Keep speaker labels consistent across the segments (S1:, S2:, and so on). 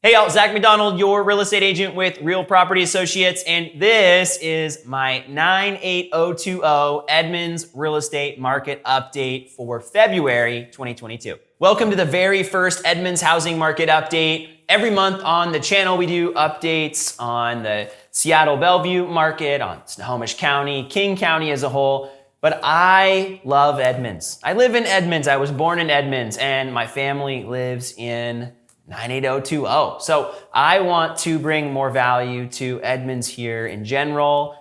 S1: Hey y'all, Zach McDonald, your real estate agent with Real Property Associates, and this is my 98020 Edmonds Real Estate Market update for February 2022. Welcome to the very first Edmonds housing market update. Every month on the channel, we do updates on the Seattle Bellevue market, on Snohomish County, King County as a whole. But I love Edmonds. I live in Edmonds. I was born in Edmonds, and my family lives in 98020. So I want to bring more value to Edmonds here in general.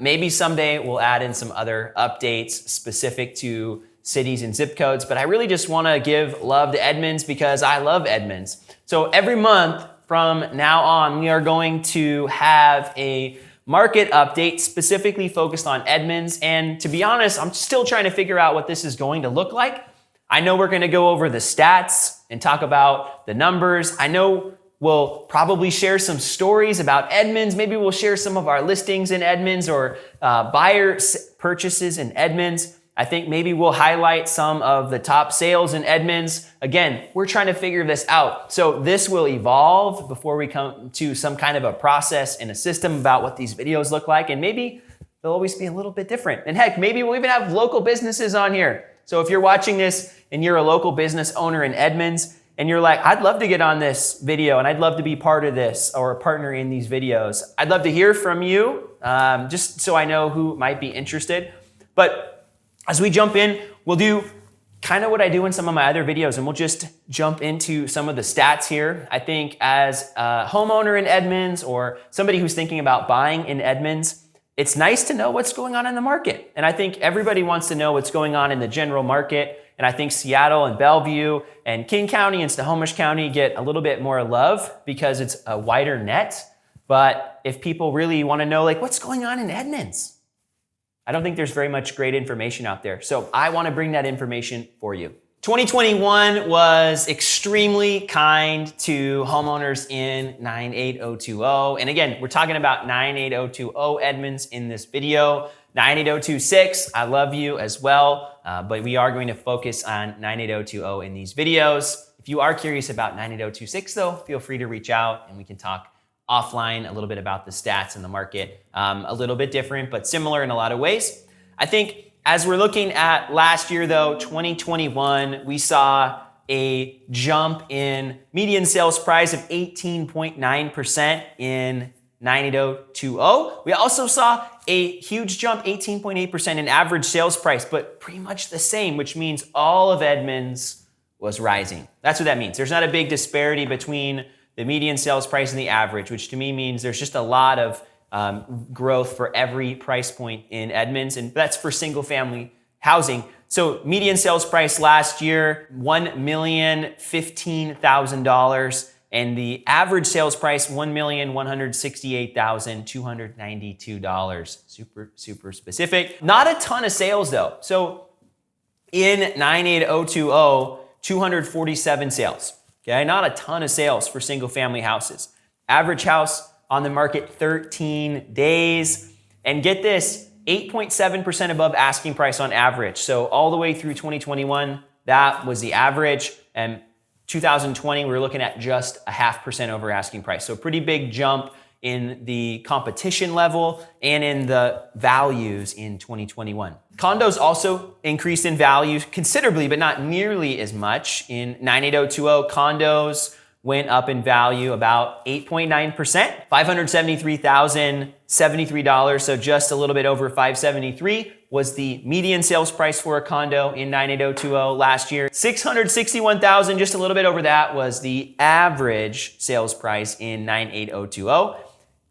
S1: Maybe someday we'll add in some other updates specific to cities and zip codes, but I really just want to give love to Edmonds because I love Edmonds. So every month from now on, we are going to have a market update specifically focused on Edmonds. And to be honest, I'm still trying to figure out what this is going to look like. I know we're going to go over the stats and talk about the numbers. I know we'll probably share some stories about Edmonds. Maybe we'll share some of our listings in Edmonds or buyer purchases in Edmonds. I think maybe we'll highlight some of the top sales in Edmonds. Again, we're trying to figure this out. So this will evolve before we come to some kind of a process and a system about what these videos look like. And maybe they'll always be a little bit different. And heck, maybe we'll even have local businesses on here. So if you're watching this and you're a local business owner in Edmonds and you're like, I'd love to get on this video and I'd love to be part of this or a partner in these videos, I'd love to hear from you, just so I know who might be interested. But as we jump in, we'll do kind of what I do in some of my other videos, and we'll just jump into some of the stats here. I think as a homeowner in Edmonds or somebody who's thinking about buying in Edmonds, it's nice to know what's going on in the market. And I think everybody wants to know what's going on in the general market. And I think Seattle and Bellevue and King County and Snohomish County get a little bit more love because it's a wider net. But if people really want to know, like, what's going on in Edmonds, I don't think there's very much great information out there. So I want to bring that information for you. 2021 was extremely kind to homeowners in 98020. And again, we're talking about 98020 Edmonds in this video. 98026, I love you as well, but we are going to focus on 98020 in these videos. If you are curious about 98026 though, feel free to reach out and we can talk offline a little bit about the stats in the market. A little bit different, but similar in a lot of ways. I think as we're looking at last year though, 2021, we saw a jump in median sales price of 18.9% in 98020. We also saw a huge jump, 18.8% in average sales price, but pretty much the same, which means all of Edmonds was rising. That's what that means. There's not a big disparity between the median sales price and the average, which to me means there's just a lot of growth for every price point in Edmonds, and that's for single family housing. So median sales price last year, $1,015,000, and the average sales price, $1,168,292. Super specific. Not a ton of sales though. So in 98020, 247 sales. Okay, not a ton of sales for single family houses. Average house on the market 13 days. And get this, 8.7% above asking price on average. So all the way through 2021, that was the average. And 2020, we were looking at just a 0.5% over asking price. So pretty big jump in the competition level and in the values in 2021. Condos also increased in value considerably, but not nearly as much. In 98020, condos went up in value about 8.9%, $573,073, so just a little bit over $573 was the median sales price for a condo in 98020 last year. $661,000, just a little bit over that, was the average sales price in 98020.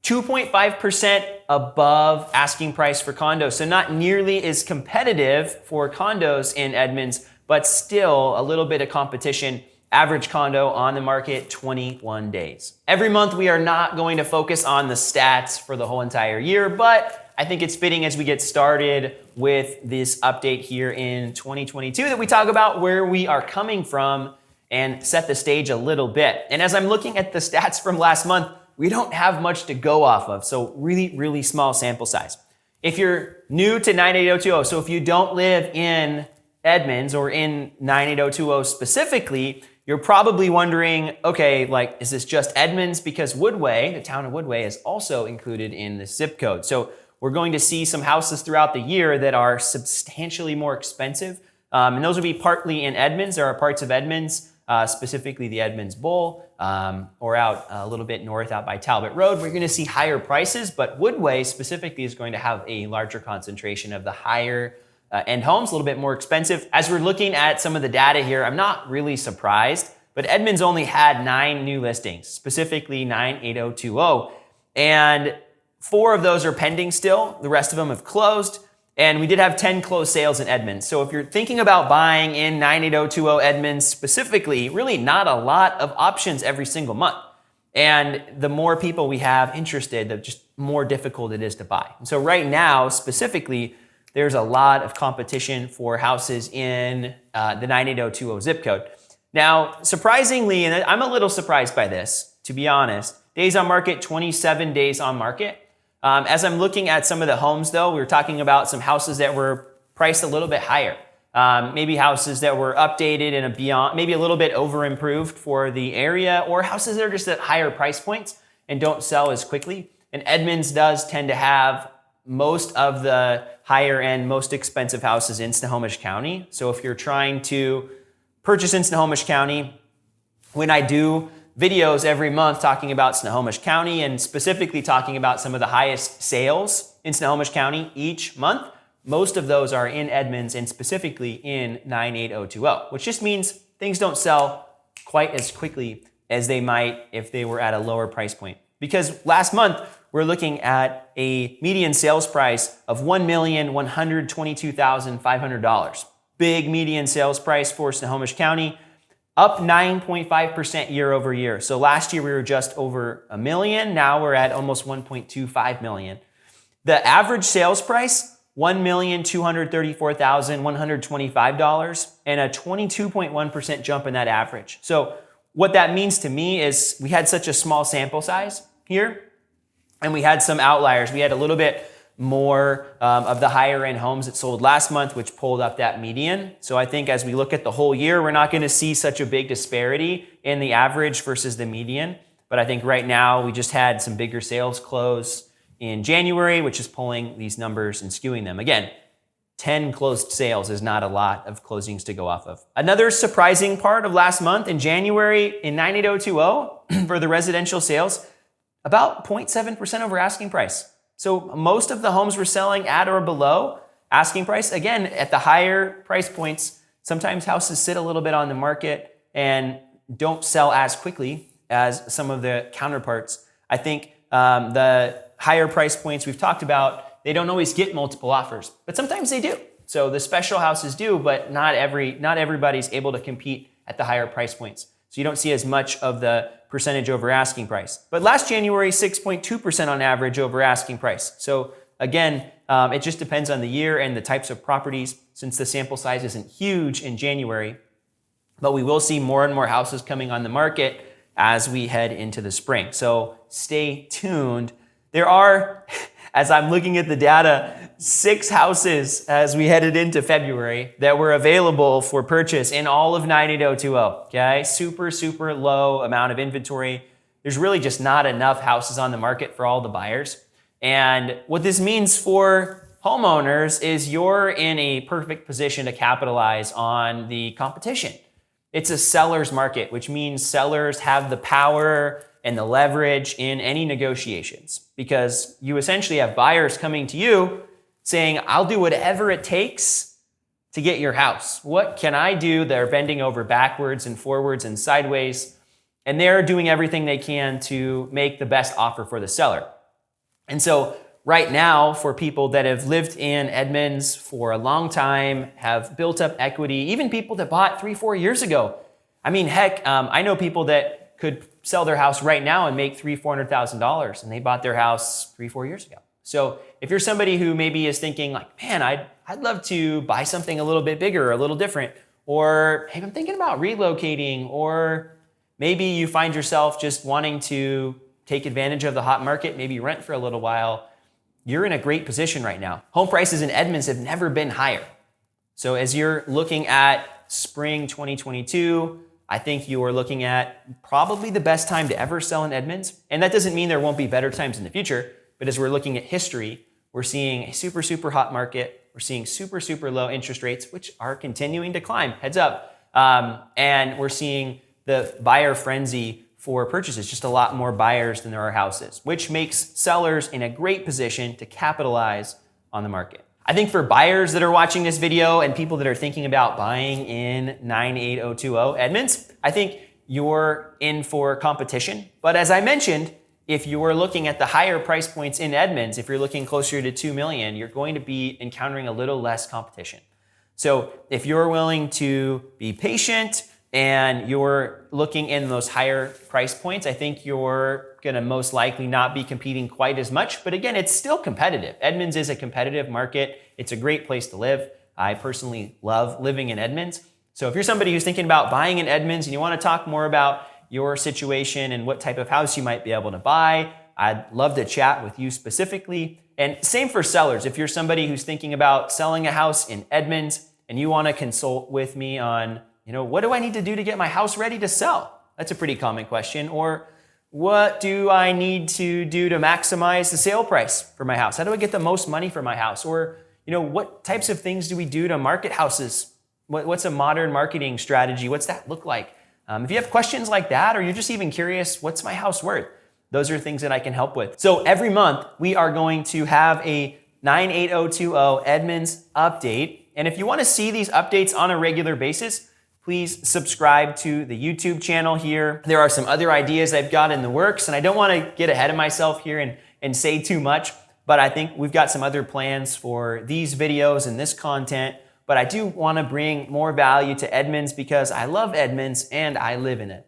S1: 2.5% above asking price for condos, so not nearly as competitive for condos in Edmonds, but still a little bit of competition. Average condo on the market, 21 days. Every month we are not going to focus on the stats for the whole entire year, but I think it's fitting as we get started with this update here in 2022 that we talk about where we are coming from and set the stage a little bit. And as I'm looking at the stats from last month, we don't have much to go off of, so really small sample size. If you're new to 98020, so if you don't live in Edmonds or in 98020 specifically, You're probably wondering, okay, like, is this just Edmonds? Because Woodway, the town of Woodway, is also included in the zip code. So we're going to see some houses throughout the year that are substantially more expensive. And those will be partly in Edmonds. There are parts of Edmonds, specifically the Edmonds Bowl, or out a little bit north out by Talbot Road. We're going to see higher prices, but Woodway specifically is going to have a larger concentration of the higher end homes, a little bit more expensive. As we're looking at some of the data here, I'm not really surprised, but Edmonds only had 9 new listings, specifically 98020. And 4 of those are pending still. The rest of them have closed. And we did have 10 closed sales in Edmonds. So if you're thinking about buying in 98020 Edmonds specifically, really not a lot of options every single month. And the more people we have interested, the just more difficult it is to buy. And so right now, specifically, there's a lot of competition for houses in the 98020 zip code. Now, surprisingly, and I'm a little surprised by this, to be honest, days on market, 27 days on market. As I'm looking at some of the homes, though, we were talking about some houses that were priced a little bit higher. Maybe houses that were updated and beyond, maybe a little bit over improved for the area, or houses that are just at higher price points and don't sell as quickly. And Edmonds does tend to have most of the higher end, most expensive houses in Snohomish County. So if you're trying to purchase in Snohomish County, when I do videos every month talking about Snohomish County and specifically talking about some of the highest sales in Snohomish County each month, most of those are in Edmonds and specifically in 98020, which just means things don't sell quite as quickly as they might if they were at a lower price point. Because last month, we're looking at a median sales price of $1,122,500. Big median sales price for Snohomish County, up 9.5% year over year. So last year we were just over $1 million. Now we're at almost $1.25 million. The average sales price, $1,234,125, and a 22.1% jump in that average. So what that means to me is we had such a small sample size here, and we had some outliers. We had a little bit more of the higher end homes that sold last month, which pulled up that median. So I think as we look at the whole year, we're not going to see such a big disparity in the average versus the median. But I think right now we just had some bigger sales close in January, which is pulling these numbers and skewing them. Again, 10 closed sales is not a lot of closings to go off of. Another surprising part of last month in January in 98020 for the residential sales, about 0.7% over asking price. So most of the homes were selling at or below asking price. Again, at the higher price points, sometimes houses sit a little bit on the market and don't sell as quickly as some of the counterparts. I think the higher price points we've talked about, they don't always get multiple offers, but sometimes they do. So the special houses do, but not everybody's able to compete at the higher price points. So you don't see as much of the percentage over asking price. But last January, 6.2% on average over asking price. So again, it just depends on the year and the types of properties, since the sample size isn't huge in January. But we will see more and more houses coming on the market as we head into the spring. So stay tuned. There are, as I'm looking at the data, 6 houses as we headed into February that were available for purchase in all of 98020, okay? Super low amount of inventory. There's really just not enough houses on the market for all the buyers. And what this means for homeowners is you're in a perfect position to capitalize on the competition. It's a seller's market, which means sellers have the power and the leverage in any negotiations, because you essentially have buyers coming to you saying, I'll do whatever it takes to get your house. What can I do? They're bending over backwards and forwards and sideways, and they're doing everything they can to make the best offer for the seller. And so right now, for people that have lived in Edmonds for a long time, have built up equity, even people that bought 3-4 years ago. I mean, heck, I know people that could sell their house right now and make $300,000-$400,000, and they bought their house 3-4 years ago. So if you're somebody who maybe is thinking like, man, I'd love to buy something a little bit bigger, a little different, or hey, I'm thinking about relocating, or maybe you find yourself just wanting to take advantage of the hot market, maybe rent for a little while, you're in a great position right now. Home prices in Edmonds have never been higher. So as you're looking at spring 2022, I think you are looking at probably the best time to ever sell in Edmonds. And that doesn't mean there won't be better times in the future, but as we're looking at history, we're seeing a super, super hot market. We're seeing super, super low interest rates, which are continuing to climb, heads up. And we're seeing the buyer frenzy for purchases, just a lot more buyers than there are houses, which makes sellers in a great position to capitalize on the market. I think for buyers that are watching this video and people that are thinking about buying in 98020 Edmonds, I think you're in for competition. But as I mentioned, if you're looking at the higher price points in Edmonds, if you're looking closer to 2 million, you're going to be encountering a little less competition. So if you're willing to be patient and you're looking in those higher price points, I think you're going to most likely not be competing quite as much. But again, it's still competitive. Edmonds is a competitive market. It's a great place to live. I personally love living in Edmonds. So if you're somebody who's thinking about buying in Edmonds and you want to talk more about your situation and what type of house you might be able to buy, I'd love to chat with you specifically. And same for sellers. If you're somebody who's thinking about selling a house in Edmonds and you want to consult with me on, what do I need to do to get my house ready to sell? That's a pretty common question. Or what do I need to do to maximize the sale price for my house? How do I get the most money for my house? Or, what types of things do we do to market houses? What's a modern marketing strategy? What's that look like? If you have questions like that, or you're just even curious, what's my house worth? Those are things that I can help with. So every month we are going to have a 98020 Edmonds update. And if you want to see these updates on a regular basis, please subscribe to the YouTube channel here. There are some other ideas I've got in the works, and I don't want to get ahead of myself here and say too much, but I think we've got some other plans for these videos and this content. But I do want to bring more value to Edmonds because I love Edmonds and I live in it.